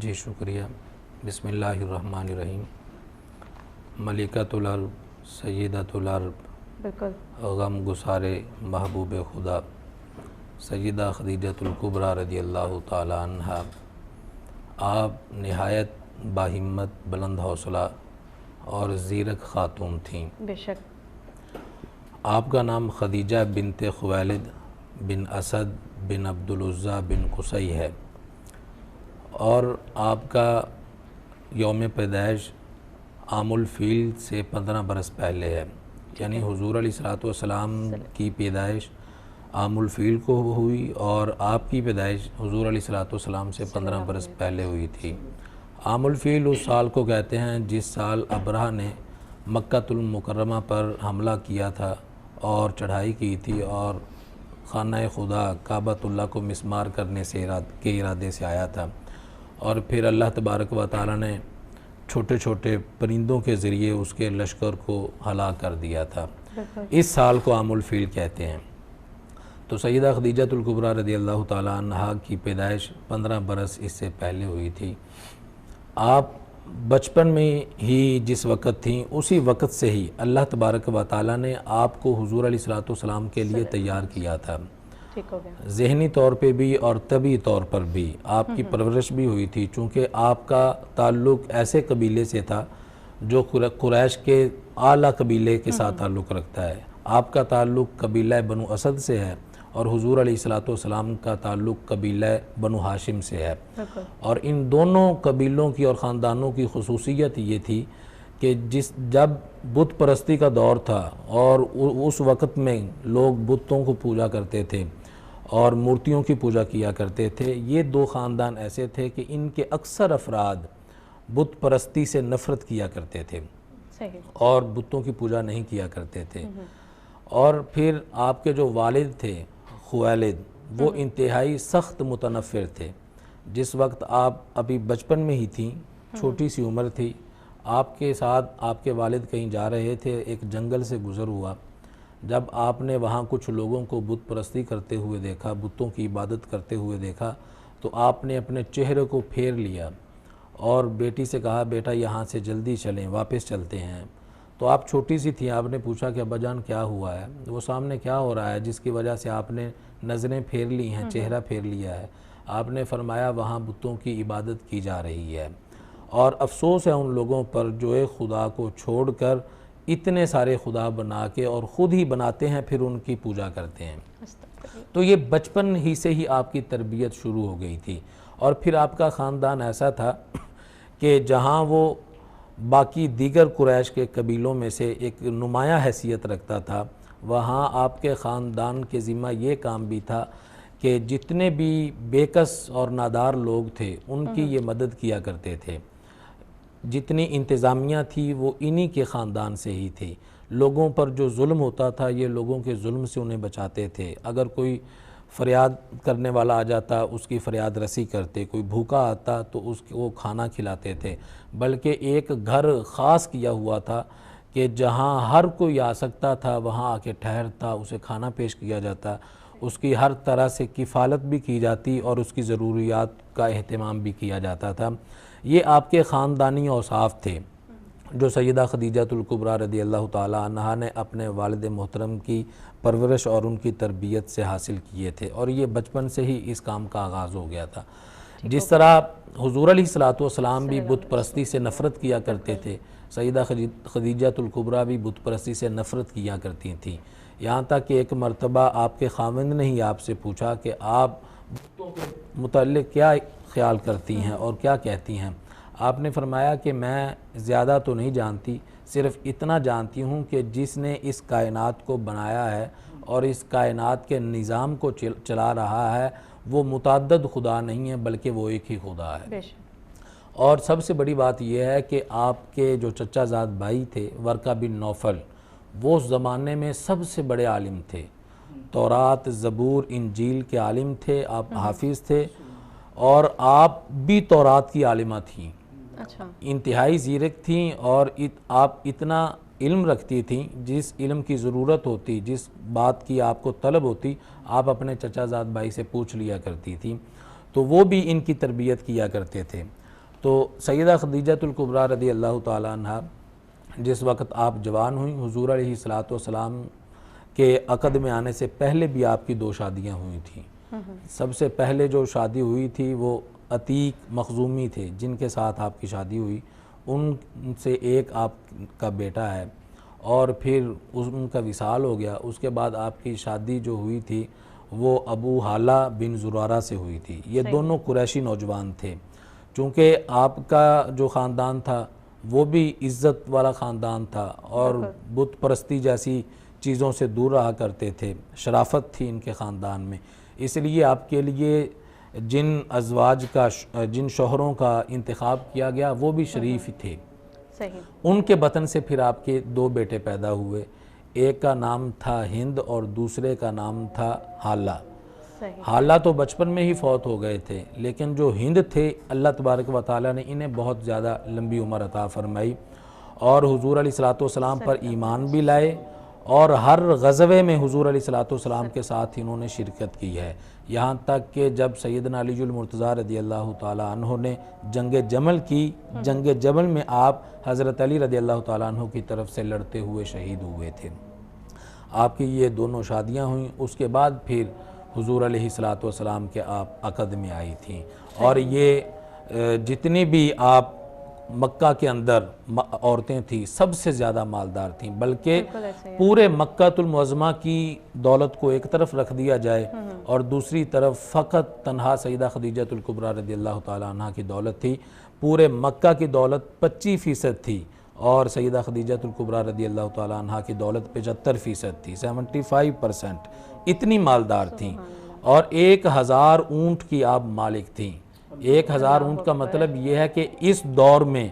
جی شکریہ۔ بسم اللہ الرحمن الرحیم۔ ملکۃ العرب، سیدۃ العرب، بالکل غم گسار محبوب خدا سیدہ خدیجۃ الکبریٰ رضی اللہ تعالی عنہا، آپ نہایت باہمت، بلند حوصلہ اور زیرک خاتون تھیں۔ بے شک۔ آپ کا نام خدیجہ بنت خویلد بن اسد بن عبدالعزیٰ بن قصی ہے، اور آپ کا یوم پیدائش عام الفیل سے 15 برس پہلے ہے، یعنی حضور علیہ السلام کی پیدائش عام الفیل کو ہوئی اور آپ کی پیدائش حضور علیہ السلام سے 15 برس پہلے ہوئی تھی۔ عام الفیل اس سال کو کہتے ہیں جس سال ابرہہ نے مکہ المکرمہ پر حملہ کیا تھا اور چڑھائی کی تھی، اور خانہ خدا کعبۃ اللہ کو مسمار کرنے کے ارادے سے آیا تھا، اور پھر اللہ تبارک و تعالی نے چھوٹے چھوٹے پرندوں کے ذریعے اس کے لشکر کو ہلاک کر دیا تھا۔ اس سال کو عام الفیل کہتے ہیں۔ تو سیدہ خدیجۃ الکبریٰ رضی اللہ تعالی عنہا کی پیدائش 15 برس اس سے پہلے ہوئی تھی۔ آپ بچپن میں ہی جس وقت تھیں اسی وقت سے ہی اللہ تبارک و تعالی نے آپ کو حضور علیہ السلام کے لیے تیار کیا تھا، ذہنی طور پہ بھی اور طبعی طور پر بھی آپ کی پرورش بھی ہوئی تھی، چونکہ آپ کا تعلق ایسے قبیلے سے تھا جو قریش کے اعلیٰ قبیلے کے ساتھ تعلق رکھتا ہے۔ آپ کا تعلق قبیلہ بنو اسد سے ہے اور حضور علیہ السلام کا تعلق قبیلہ بنو ہاشم سے ہے، اور ان دونوں قبیلوں کی اور خاندانوں کی خصوصیت یہ تھی کہ جب بت پرستی کا دور تھا اور اس وقت میں لوگ بتوں کو پوجا کرتے تھے اور مورتیوں کی پوجا کیا کرتے تھے، یہ دو خاندان ایسے تھے کہ ان کے اکثر افراد بت پرستی سے نفرت کیا کرتے تھے اور بتوں کی پوجا نہیں کیا کرتے تھے۔ اور پھر آپ کے جو والد تھے خویلد، وہ انتہائی سخت متنفر تھے۔ جس وقت آپ ابھی بچپن میں ہی تھیں، چھوٹی سی عمر تھی، آپ کے ساتھ آپ کے والد کہیں جا رہے تھے، ایک جنگل سے گزر ہوا، جب آپ نے وہاں کچھ لوگوں کو بت پرستی کرتے ہوئے دیکھا، بتوں کی عبادت کرتے ہوئے دیکھا، تو آپ نے اپنے چہرے کو پھیر لیا اور بیٹی سے کہا بیٹا یہاں سے جلدی چلیں، واپس چلتے ہیں۔ تو آپ چھوٹی سی تھیں، آپ نے پوچھا کہ ابا جان کیا ہوا ہے، وہ سامنے کیا ہو رہا ہے جس کی وجہ سے آپ نے نظریں پھیر لی ہیں، چہرہ پھیر لیا ہے؟ آپ نے فرمایا وہاں بتوں کی عبادت کی جا رہی ہے، اور افسوس ہے ان لوگوں پر جو ایک خدا کو چھوڑ کر اتنے سارے خدا بنا کے اور خود ہی بناتے ہیں پھر ان کی پوجا کرتے ہیں۔ تو یہ بچپن ہی سے ہی آپ کی تربیت شروع ہو گئی تھی، اور پھر آپ کا خاندان ایسا تھا کہ جہاں وہ باقی دیگر قریش کے قبیلوں میں سے ایک نمایاں حیثیت رکھتا تھا، وہاں آپ کے خاندان کے ذمہ یہ کام بھی تھا کہ جتنے بھی بے کس اور نادار لوگ تھے ان کی یہ مدد کیا کرتے تھے۔ جتنی انتظامیہ تھی وہ انہی کے خاندان سے ہی تھی۔ لوگوں پر جو ظلم ہوتا تھا یہ لوگوں کے ظلم سے انہیں بچاتے تھے۔ اگر کوئی فریاد کرنے والا آ جاتا اس کی فریاد رسی کرتے، کوئی بھوکا آتا تو اس کو کھانا کھلاتے تھے، بلکہ ایک گھر خاص کیا ہوا تھا کہ جہاں ہر کوئی آ سکتا تھا وہاں آ کے ٹھہرتا، اسے کھانا پیش کیا جاتا، اس کی ہر طرح سے کفالت بھی کی جاتی اور اس کی ضروریات کا اہتمام بھی کیا جاتا تھا۔ یہ آپ کے خاندانی اوصاف تھے جو سیدہ خدیجۃ الکبریٰ رضی اللہ تعالی عنہا نے اپنے والد محترم کی پرورش اور ان کی تربیت سے حاصل کیے تھے، اور یہ بچپن سے ہی اس کام کا آغاز ہو گیا تھا۔ جس طرح حضور علیہ السلام بھی بت پرستی سے نفرت کیا کرتے تھے، سیدہ خدیجۃ الکبریٰ بھی بت پرستی سے نفرت کیا کرتی تھیں، یہاں تک کہ ایک مرتبہ آپ کے خاوند نے ہی آپ سے پوچھا کہ آپ بتوں کے متعلق کیا خیال کرتی ہیں اور کیا کہتی ہیں؟ آپ نے فرمایا کہ میں زیادہ تو نہیں جانتی، صرف اتنا جانتی ہوں کہ جس نے اس کائنات کو بنایا ہے اور اس کائنات کے نظام کو چلا رہا ہے وہ متعدد خدا نہیں ہے بلکہ وہ ایک ہی خدا ہے۔ اور سب سے بڑی بات یہ ہے کہ آپ کے جو چچا زاد بھائی تھے ورقہ بن نوفل، وہ اس زمانے میں سب سے بڑے عالم تھے، تورات، زبور، انجیل کے عالم تھے، آپ حافظ تھے، اور آپ بھی تورات کی عالمہ تھیں، انتہائی زیرک تھیں، اور آپ اتنا علم رکھتی تھیں، جس علم کی ضرورت ہوتی، جس بات کی آپ کو طلب ہوتی، آپ اپنے چچا زاد بھائی سے پوچھ لیا کرتی تھیں، تو وہ بھی ان کی تربیت کیا کرتے تھے۔ تو سیدہ خدیجۃ الکبریٰ رضی اللہ تعالیٰ عنہ جس وقت آپ جوان ہوئیں، حضور علیہ الصلاۃ والسلام کے عقد میں آنے سے پہلے بھی آپ کی 2 شادیاں ہوئی تھیں۔ سب سے پہلے جو شادی ہوئی تھی وہ عتیق مخزومی تھے جن کے ساتھ آپ کی شادی ہوئی، ان سے ایک آپ کا بیٹا ہے، اور پھر ان کا وصال ہو گیا۔ اس کے بعد آپ کی شادی جو ہوئی تھی وہ ابو حالہ بن زرارہ سے ہوئی تھی۔ یہ دونوں قریشی نوجوان تھے۔ چونکہ آپ کا جو خاندان تھا وہ بھی عزت والا خاندان تھا اور بت پرستی جیسی چیزوں سے دور رہا کرتے تھے، شرافت تھی ان کے خاندان میں، اس لیے آپ کے لیے جن ازواج کا جن شوہروں کا انتخاب کیا گیا وہ بھی شریف تھے۔ ان کے بطن سے پھر آپ کے 2 بیٹے پیدا ہوئے، ایک کا نام تھا ہند اور دوسرے کا نام تھا حالہ۔ حالہ تو بچپن میں ہی فوت ہو گئے تھے، لیکن جو ہند تھے اللہ تبارک و تعالیٰ نے انہیں بہت زیادہ لمبی عمر عطا فرمائی اور حضور علیہ الصلوۃ والسلام پر ایمان بھی لائے، اور ہر غزوے میں حضور علیہ الصلوۃ والسلام کے ساتھ انہوں نے شرکت کی ہے، یہاں تک کہ جب سیدنا علی المرتضیٰ رضی اللہ تعالیٰ عنہ نے جنگ جمل کی، جنگ جمل میں آپ حضرت علی رضی اللہ تعالیٰ عنہ کی طرف سے لڑتے ہوئے شہید ہوئے تھے۔ آپ کی یہ دونوں شادیاں ہوئیں، اس کے بعد پھر حضور علیہ الصلوۃ والسلام کے آپ عقد میں آئی تھیں، اور یہ جتنی بھی آپ مکہ کے اندر عورتیں تھیں سب سے زیادہ مالدار تھیں، بلکہ پورے مکہ المعظمہ کی دولت کو ایک طرف رکھ دیا جائے اور دوسری طرف فقط تنہا سیدہ خدیجۃ الکبریٰ رضی اللہ تعالیٰ عنہ کی دولت تھی۔ پورے مکہ کی دولت 25% تھی اور سیدہ خدیجۃ الکبریٰ رضی اللہ تعالیٰ عنہ کی دولت 75% تھی، 75%، اتنی مالدار تھیں، اور 1000 اونٹ کی آپ مالک تھیں۔ 1000 اونٹ کا مطلب یہ ہے کہ اس دور میں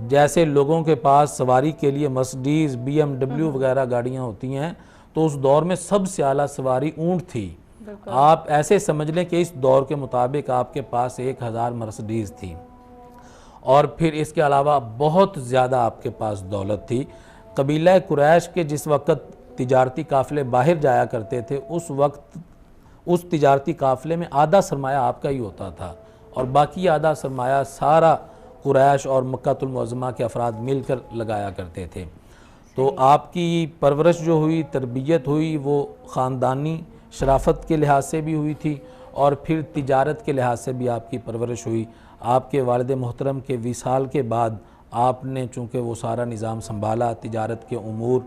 جیسے لوگوں کے پاس سواری کے لیے مرسڈیز، BMW وغیرہ گاڑیاں ہوتی ہیں، تو اس دور میں سب سے اعلیٰ سواری اونٹ تھی۔ آپ ایسے سمجھ لیں کہ اس دور کے مطابق آپ کے پاس 1000 مرسڈیز تھی، اور پھر اس کے علاوہ بہت زیادہ آپ کے پاس دولت تھی۔ قبیلہ قریش کے جس وقت تجارتی قافلے باہر جایا کرتے تھے، اس وقت اس تجارتی قافلے میں آدھا سرمایہ آپ کا ہی ہوتا تھا، اور باقی آدھا سرمایہ سارا قریش اور مکہ المعظمہ کے افراد مل کر لگایا کرتے تھے۔ تو آپ کی پرورش جو ہوئی، تربیت ہوئی، وہ خاندانی شرافت کے لحاظ سے بھی ہوئی تھی، اور پھر تجارت کے لحاظ سے بھی آپ کی پرورش ہوئی۔ آپ کے والد محترم کے وصال کے بعد آپ نے چونکہ وہ سارا نظام سنبھالا، تجارت کے امور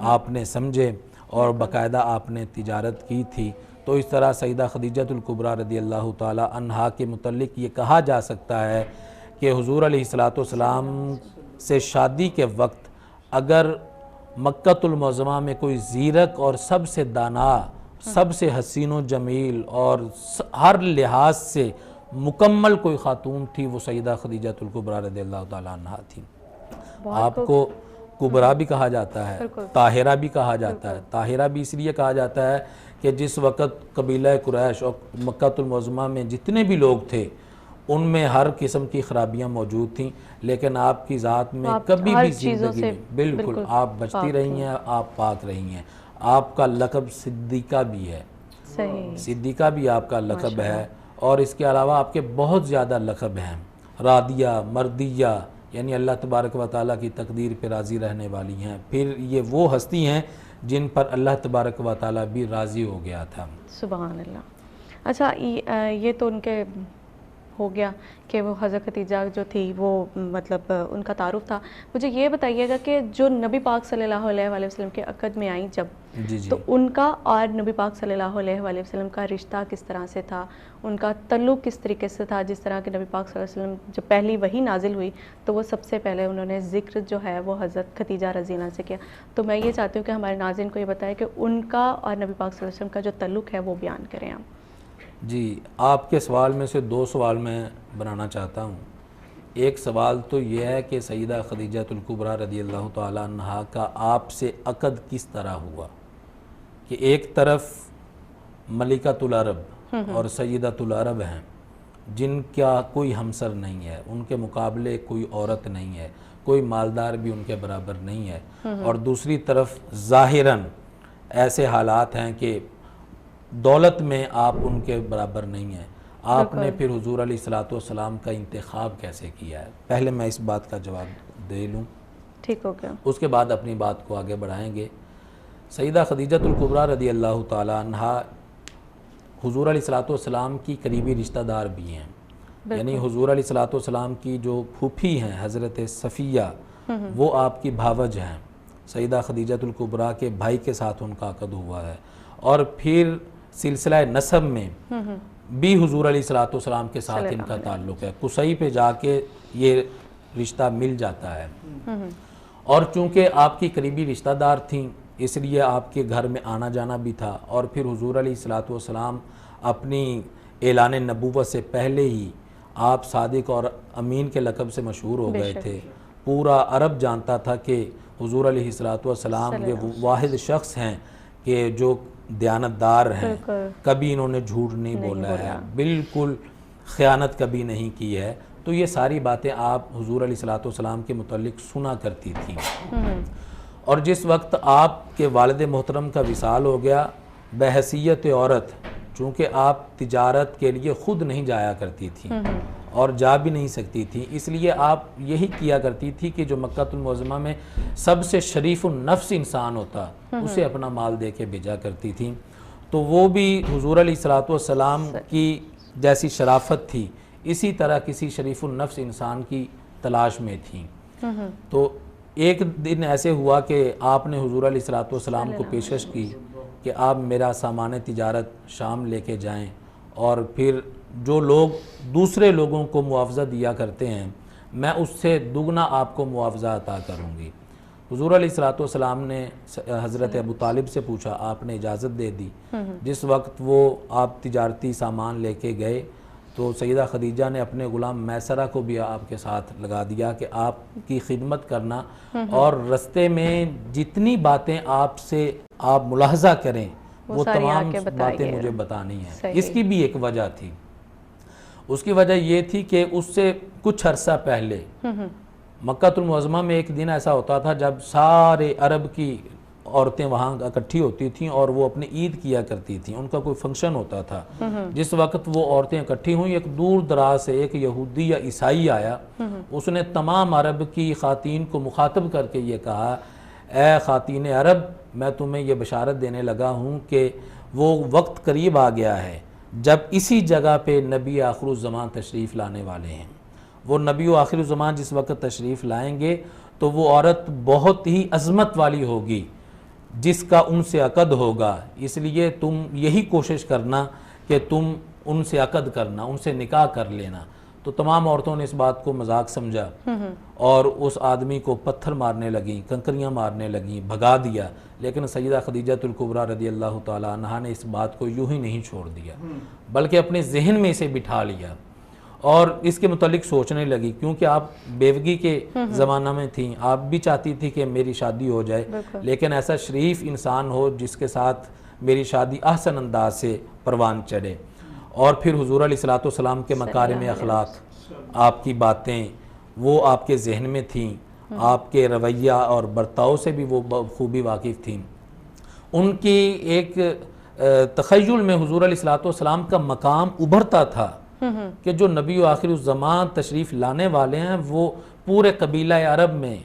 آپ نے سمجھے اور باقاعدہ آپ نے تجارت کی تھی، تو اس طرح سیدہ خدیجۃ الکبریٰ رضی اللہ تعالیٰ عنہا کے متعلق یہ کہا جا سکتا ہے کہ حضور علیہ الصلوۃ والسلام سے شادی کے وقت اگر مکہ المعظمہ میں کوئی زیرک اور سب سے دانا، سب سے حسین و جمیل اور ہر لحاظ سے مکمل کوئی خاتون تھی، وہ سیدہ خدیجۃ الکبریٰ رضی اللہ تعالیٰ عنہا تھی۔ آپ کو کبریٰ بھی کہا جاتا ہے، طاہرہ بھی کہا جاتا ہے۔ طاہرہ بھی اس لیے کہا جاتا ہے کہ جس وقت قبیلہ قریش اور مکہ المعظمہ میں جتنے بھی لوگ تھے ان میں ہر قسم کی خرابیاں موجود تھیں، لیکن آپ کی ذات میں کبھی بھی زندگی میں بالکل آپ بچتی رہی ہیں، آپ پاک رہی ہیں۔ آپ کا لقب صدیقہ بھی ہے، صدیقہ بھی آپ کا لقب ہے، اور اس کے علاوہ آپ کے بہت زیادہ لقب ہیں، راضیہ، مردیہ، یعنی اللہ تبارک و تعالیٰ کی تقدیر پہ راضی رہنے والی ہیں۔ پھر یہ وہ ہستی ہیں جن پر اللہ تبارک و تعالیٰ بھی راضی ہو گیا تھا۔ سبحان اللہ۔ اچھا، یہ تو ان کے ہو گیا کہ وہ حضرت خدیجہ جو تھی وہ مطلب ان کا تعارف تھا۔ مجھے یہ بتائیے گا کہ جو نبی پاک صلی اللہ علیہ وآلہ وسلم کے عقد میں آئیں جب، تو ان کا اور نبی پاک صلی اللہ علیہ وآلہ وسلم کا رشتہ کس طرح سے تھا، ان کا تعلق کس طریقے سے تھا؟ جس طرح کہ نبی پاک صلی اللہ علیہ وسلم جب پہلی وحی نازل ہوئی تو وہ سب سے پہلے انہوں نے ذکر جو ہے وہ حضرت خدیجہ رضی اللہ عنہا سے کیا، تو میں یہ چاہتی ہوں کہ ہمارے ناظرین کو یہ بتائیں کہ ان کا اور نبی پاک صلی اللہ علیہ وسلم کا جو تعلق ہے وہ بیان کریں آپ۔ جی، آپ کے سوال میں سے 2 سوال میں بنانا چاہتا ہوں۔ ایک سوال تو یہ ہے کہ سیدہ خدیجۃ الکبریٰ رضی اللہ تعالیٰ عنہا کا آپ سے عقد کس طرح ہوا، کہ ایک طرف ملکۃ العرب اور سیدۃ العرب ہیں جن کا کوئی ہمسر نہیں ہے، ان کے مقابلے کوئی عورت نہیں ہے، کوئی مالدار بھی ان کے برابر نہیں ہے، اور دوسری طرف ظاہراً ایسے حالات ہیں کہ دولت میں آپ ان کے برابر نہیں ہیں۔ آپ نے پھر حضور علیہ الصلوۃ والسلام کا انتخاب کیسے کیا ہے؟ پہلے میں اس بات کا جواب دے لوں، ٹھیک ہو گیا، اس کے بعد اپنی بات کو آگے بڑھائیں گے۔ سیدہ خدیجہ الکبریٰ رضی اللہ تعالیٰ عنہا حضور علیہ الصلوۃ والسلام کی قریبی رشتہ دار بھی ہیں، یعنی حضور علیہ الصلوۃ والسلام کی جو پھوپھی ہیں حضرت صفیہ، وہ آپ کی بھاوج ہیں۔ سیدہ خدیجہ الکبریٰ کے بھائی کے ساتھ ان کا عقد ہوا ہے، اور پھر سلسلہ نسب میں بھی حضور علیہ الصلوۃ والسلام کے ساتھ ان کا تعلق ہے، قصی پہ جا کے یہ رشتہ مل جاتا ہے۔ اور چونکہ آپ کی قریبی رشتہ دار تھیں، اس لیے آپ کے گھر میں آنا جانا بھی تھا، اور پھر حضور علیہ الصلوۃ والسلام اپنی اعلان نبوت سے پہلے ہی آپ صادق اور امین کے لقب سے مشہور ہو گئے تھے۔ پورا عرب جانتا تھا کہ حضور علیہ الصلوۃ والسلام یہ واحد شخص ہیں کہ جو دیانتدار ہیں، کبھی انہوں نے جھوٹ نہیں بولا ہے، بالکل خیانت کبھی نہیں کی ہے۔ تو یہ ساری باتیں آپ حضور علیہ الصلوۃ والسلام کے متعلق سنا کرتی تھیں۔ اور جس وقت آپ کے والد محترم کا وصال ہو گیا، بحیثیت عورت، چونکہ آپ تجارت کے لیے خود نہیں جایا کرتی تھیں اور جا بھی نہیں سکتی تھی، اس لیے آپ یہی کیا کرتی تھی کہ جو مکہ المعظمہ میں سب سے شریف النفس انسان ہوتا اسے اپنا مال دے کے بھیجا کرتی تھیں۔ تو وہ بھی حضور علیہ الصلوۃ والسلام کی جیسی شرافت تھی، اسی طرح کسی شریف النفس انسان کی تلاش میں تھیں۔ تو ایک دن ایسے ہوا کہ آپ نے حضور علیہ الصلوۃ والسلام کو پیشکش کی کہ آپ میرا سامان تجارت شام لے کے جائیں، اور پھر جو لوگ دوسرے لوگوں کو معاوضہ دیا کرتے ہیں میں اس سے دگنا آپ کو معاوضہ عطا کروں گی۔ حضور علیہ الصلوۃ والسلام نے حضرت ابو طالب سے پوچھا، آپ نے اجازت دے دی۔ جس وقت وہ آپ تجارتی سامان لے کے گئے تو سیدہ خدیجہ نے اپنے غلام میسرہ کو بھی آپ کے ساتھ لگا دیا کہ آپ کی خدمت کرنا، اور رستے میں جتنی باتیں آپ سے آپ ملاحظہ کریں وہ تمام باتیں مجھے بتانی ہیں۔ اس کی بھی ایک وجہ تھی، اس کی وجہ یہ تھی کہ اس سے کچھ عرصہ پہلے مکہ المعظمہ میں ایک دن ایسا ہوتا تھا جب سارے عرب کی عورتیں وہاں اکٹھی ہوتی تھیں اور وہ اپنی عید کیا کرتی تھیں، ان کا کوئی فنکشن ہوتا تھا۔ جس وقت وہ عورتیں اکٹھی ہوئیں، ایک دور دراز سے ایک یہودی یا عیسائی آیا، اس نے تمام عرب کی خواتین کو مخاطب کر کے یہ کہا، اے خواتین عرب، میں تمہیں یہ بشارت دینے لگا ہوں کہ وہ وقت قریب آ گیا ہے جب اسی جگہ پہ نبی آخر الزمان تشریف لانے والے ہیں۔ وہ نبی و آخر الزمان جس وقت تشریف لائیں گے تو وہ عورت بہت ہی عظمت والی ہوگی جس کا ان سے عقد ہوگا، اس لیے تم یہی کوشش کرنا کہ تم ان سے عقد کرنا، ان سے نکاح کر لینا۔ تو تمام عورتوں نے اس بات کو مذاق سمجھا اور اس آدمی کو پتھر مارنے لگیں، کنکریاں مارنے لگیں، بھگا دیا، لیکن سیدہ خدیجہ الکبریٰ رضی اللہ تعالیٰ عنہا نے اس بات کو یوں ہی نہیں چھوڑ دیا، بلکہ اپنے ذہن میں اسے بٹھا لیا اور اس کے متعلق سوچنے لگی، کیونکہ آپ بیوگی کے زمانہ میں تھیں، آپ بھی چاہتی تھی کہ میری شادی ہو جائے، لیکن ایسا شریف انسان ہو جس کے ساتھ میری شادی احسن انداز سے پروان چڑھے۔ اور پھر حضور علیہ الصلوۃ والسلام کے مکارم اخلاق، آپ کی باتیں وہ آپ کے ذہن میں تھیں، آپ کے رویہ اور برتاؤ سے بھی وہ خوبی واقف تھیں۔ ان کی ایک تخیل میں حضور علیہ الصلوۃ والسلام کا مقام ابھرتا تھا کہ جو نبی و آخر الزمان تشریف لانے والے ہیں وہ پورے قبیلہ عرب میں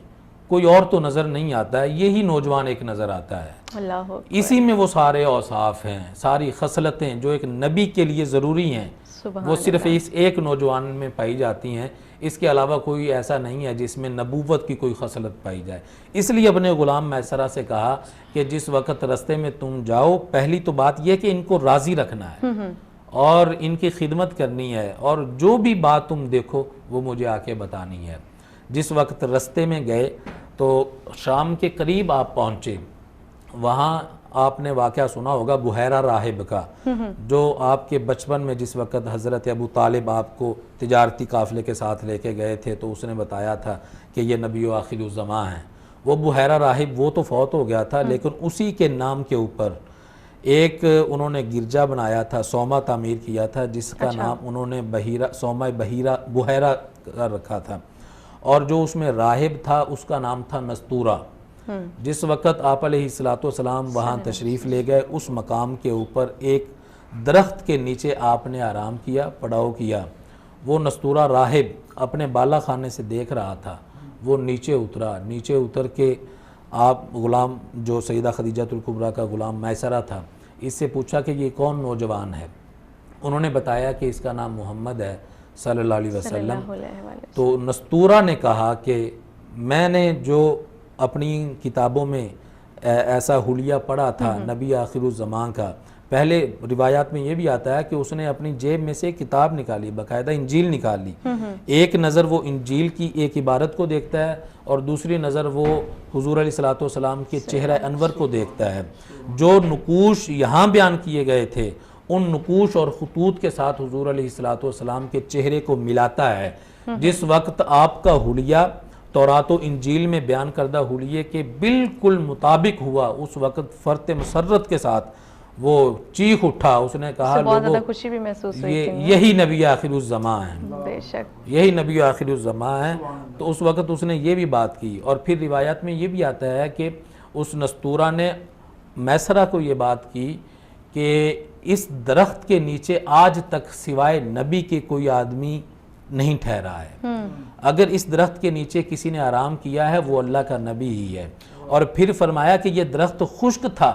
کوئی اور تو نظر نہیں آتا ہے، یہی نوجوان ایک نظر آتا ہے۔ اللہ اسی میں وہ سارے اوصاف ہیں، ساری خصلتیں جو ایک نبی کے لیے ضروری ہیں وہ صرف اس ایک نوجوان میں پائی جاتی ہیں، اس کے علاوہ کوئی ایسا نہیں ہے جس میں نبوت کی کوئی خصلت پائی جائے۔ اس لیے اپنے غلام میسرہ سے کہا کہ جس وقت رستے میں تم جاؤ، پہلی تو بات یہ کہ ان کو راضی رکھنا ہے اور ان کی خدمت کرنی ہے، اور جو بھی بات تم دیکھو وہ مجھے آ کے بتانی ہے۔ جس وقت رستے میں گئے تو شام کے قریب آپ پہنچے، وہاں آپ نے واقعہ سنا ہوگا بحیرہ راہب کا، جو آپ کے بچپن میں جس وقت حضرت ابو طالب آپ کو تجارتی قافلے کے ساتھ لے کے گئے تھے تو اس نے بتایا تھا کہ یہ نبی و آخر الزمان ہیں۔ وہ بحیرہ راہب وہ تو فوت ہو گیا تھا، لیکن اسی کے نام کے اوپر ایک انہوں نے گرجا بنایا تھا، سوما تعمیر کیا تھا، جس کا نام انہوں نے سوما بحیرہ رکھا تھا، اور جو اس میں راہب تھا اس کا نام تھا نستورہ۔ جس وقت آپ علیہ الصلوۃ والسلام وہاں تشریف لے گئے، اس مقام کے اوپر ایک درخت کے نیچے آپ نے آرام کیا، پڑاؤ کیا۔ وہ نستورہ راہب اپنے بالا خانے سے دیکھ رہا تھا، وہ نیچے اترا، نیچے اتر کے آپ غلام جو سیدہ خدیجہ الکبریٰ کا غلام میسرہ تھا، اس سے پوچھا کہ یہ کون نوجوان ہے؟ انہوں نے بتایا کہ اس کا نام محمد ہے صلی اللہ علیہ وسلم۔ تو نستورہ نے کہا کہ میں نے جو اپنی کتابوں میں ایسا حلیہ پڑھا تھا نبی آخر الزمان کا، پہلے روایات میں یہ بھی آتا ہے کہ اس نے اپنی جیب میں سے کتاب نکالی، باقاعدہ انجیل نکالی، ایک نظر وہ انجیل کی ایک عبارت کو دیکھتا ہے اور دوسری نظر وہ حضور علیہ الصلوۃ والسلام کے چہرہ انور کو دیکھتا ہے۔ جو نقوش یہاں بیان کیے گئے تھے ان نقوش اور خطوط کے ساتھ حضور علیہ الصلوۃ والسلام کے چہرے کو ملاتا ہے۔ جس وقت آپ کا حلیہ تورات و انجیل میں بیان کردہ حلیے کے بالکل مطابق ہوا، اس وقت فرط مسرت کے ساتھ وہ چیخ اٹھا، اس نے کہا بہت لوگوں زیادہ خوشی بھی محسوس ہوئی تھی، یہی نبی آخر الزمان ہے، بے شک یہی نبی آخر الزمان ہے۔ تو اس وقت اس نے یہ بھی بات کی، اور پھر روایات میں یہ بھی آتا ہے کہ اس نستورہ نے میسرہ کو یہ بات کی کہ اس درخت کے نیچے آج تک سوائے نبی کے کوئی آدمی نہیں ٹھہرا ہے، اگر اس درخت کے نیچے کسی نے آرام کیا ہے وہ اللہ کا نبی ہی ہے۔ اور پھر فرمایا کہ یہ درخت خشک تھا،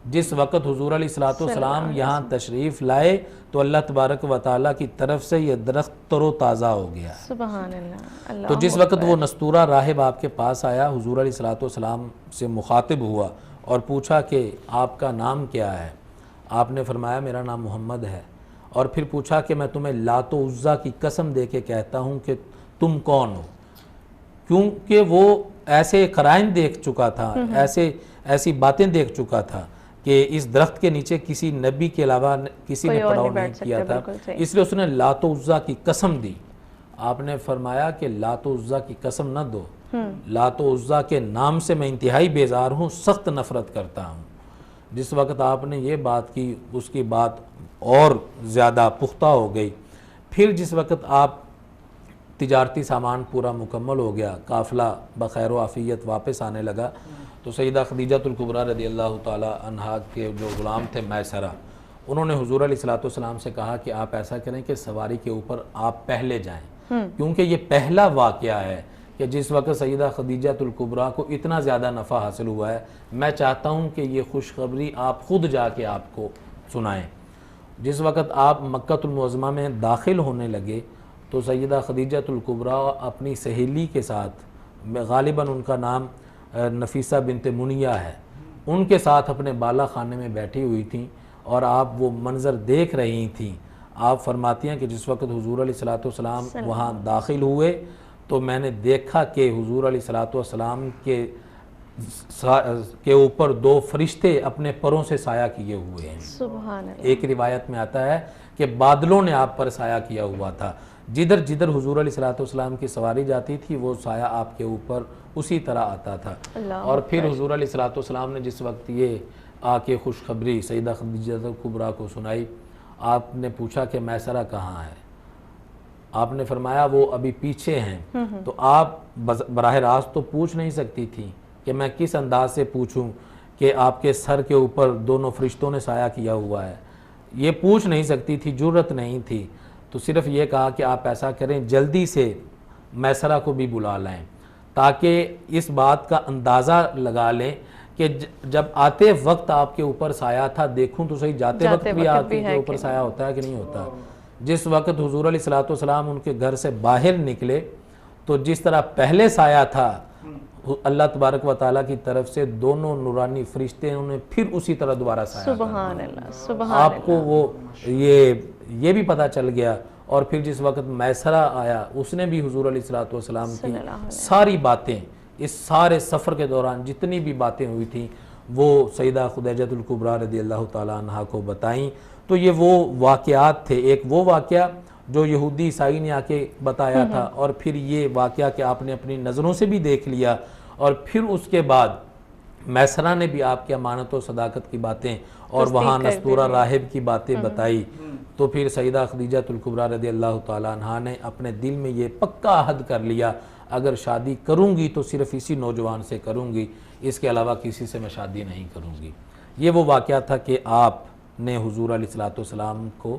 جس وقت حضور علیہ الصلوۃ والسلام یہاں تشریف لائے تو اللہ تبارک و تعالیٰ کی طرف سے یہ درخت تر و تازہ ہو گیا۔ سبحان اللہ، اللہ تو جس وقت وہ نستورہ راہب آپ کے پاس آیا، حضور علیہ الصلوۃ والسلام سے مخاطب ہوا اور پوچھا کہ آپ کا نام کیا ہے؟ آپ نے فرمایا میرا نام محمد ہے، اور پھر پوچھا کہ میں تمہیں لات و عزیٰ کی قسم دے کے کہتا ہوں کہ تم کون ہو، کیونکہ وہ ایسے قرائن دیکھ چکا تھا، ایسی باتیں دیکھ چکا تھا کہ اس درخت کے نیچے کسی نبی کے علاوہ کسی نے پڑاؤ نہیں کیا تھا، اس لیے اس نے لات و عزیٰ کی قسم دی۔ آپ نے فرمایا کہ لات و عزیٰ کی قسم نہ دو، لات و عزیٰ کے نام سے میں انتہائی بیزار ہوں، سخت نفرت کرتا ہوں۔ جس وقت آپ نے یہ بات کی اس کی بات اور زیادہ پختہ ہو گئی۔ پھر جس وقت آپ تجارتی سامان پورا مکمل ہو گیا، قافلہ بخیر و عافیت واپس آنے لگا، تو سیدہ خدیجہ الکبریٰ رضی اللہ تعالی عنہا کے جو غلام تھے میسرہ، انہوں نے حضور علیہ الصلوۃ والسلام سے کہا کہ آپ ایسا کریں کہ سواری کے اوپر آپ پہلے جائیں، کیونکہ یہ پہلا واقعہ ہے کہ جس وقت سیدہ خدیجہ الکبریٰ کو اتنا زیادہ نفع حاصل ہوا ہے، میں چاہتا ہوں کہ یہ خوشخبری آپ خود جا کے آپ کو سنائیں۔ جس وقت آپ مکہ المعظمہ میں داخل ہونے لگے تو سیدہ خدیجہ الکبریٰ اپنی سہیلی کے ساتھ، غالباً ان کا نام نفیسہ بنت منیہ ہے، ان کے ساتھ اپنے بالا خانے میں بیٹھی ہوئی تھیں اور آپ وہ منظر دیکھ رہی تھیں۔ آپ فرماتی ہیں کہ جس وقت حضور علیہ الصلوۃ والسلام وہاں داخل ہوئے تو میں نے دیکھا کہ حضور علیہ الصلوۃ والسلام کے اوپر دو فرشتے اپنے پروں سے سایہ کیے ہوئے ہیں۔ سبحان اللہ۔ ایک روایت میں آتا ہے کہ بادلوں نے آپ پر سایہ کیا ہوا تھا، جدھر جدھر حضور علیہ الصلوۃ والسلام کی سواری جاتی تھی وہ سایہ آپ کے اوپر اسی طرح آتا تھا۔ اور پھر حضور علیہ الصلوۃ والسلام نے جس وقت یہ آ کے خوشخبری سیدہ خدیجہ الکبریٰ کو سنائی، آپ نے پوچھا کہ میسرہ کہاں ہے؟ آپ نے فرمایا وہ ابھی پیچھے ہیں۔ تو آپ براہ راست تو پوچھ نہیں سکتی تھی کہ میں کس انداز سے پوچھوں کہ آپ کے سر کے اوپر دونوں فرشتوں نے سایہ کیا ہوا ہے، یہ پوچھ نہیں سکتی تھی، جرأت نہیں تھی۔ تو صرف یہ کہا کہ آپ ایسا کریں جلدی سے میسرہ کو بھی بلا لائیں تاکہ اس بات کا اندازہ لگا لیں کہ جب آتے وقت آپ کے اوپر سایہ تھا، دیکھوں تو صحیح جاتے وقت بھی آپ کے اوپر سایہ ہوتا ہے کہ نہیں ہوتا۔ جس وقت حضور علیہ الصلوۃ والسلام ان کے گھر سے باہر نکلے تو جس طرح پہلے سایہ تھا، اللہ تبارک و تعالیٰ کی طرف سے دونوں نورانی فرشتے انہیں پھر اسی طرح دوبارہ سایہ کر سبحان اللہ، سبحان آپ کو وہ یہ بھی پتہ چل گیا۔ اور پھر جس وقت میسرہ آیا اس نے بھی حضور علیہ الصلوۃ والسلام کی ساری باتیں، اس سارے سفر کے دوران جتنی بھی باتیں ہوئی تھیں وہ سیدہ خدیجہ الکبریٰ رضی اللہ تعالیٰ عنہا کو بتائیں۔ تو یہ وہ واقعات تھے، ایک وہ واقعہ جو یہودی عیسائی نے آ کے بتایا تھا، اور پھر یہ واقعہ کہ آپ نے اپنی نظروں سے بھی دیکھ لیا، اور پھر اس کے بعد میسرہ نے بھی آپ کی امانت و صداقت کی باتیں اور وہاں نستورہ راہب کی باتیں بتائی۔ تو پھر سیدہ خدیجہ الکبریٰ رضی اللہ تعالیٰ عنہا نے اپنے دل میں یہ پکا عہد کر لیا، اگر شادی کروں گی تو صرف اسی نوجوان سے کروں گی، اس کے علاوہ کسی سے میں شادی نہیں کروں گی۔ یہ وہ واقعہ تھا کہ آپ نے حضور علیہ الصلوۃ والسلام کو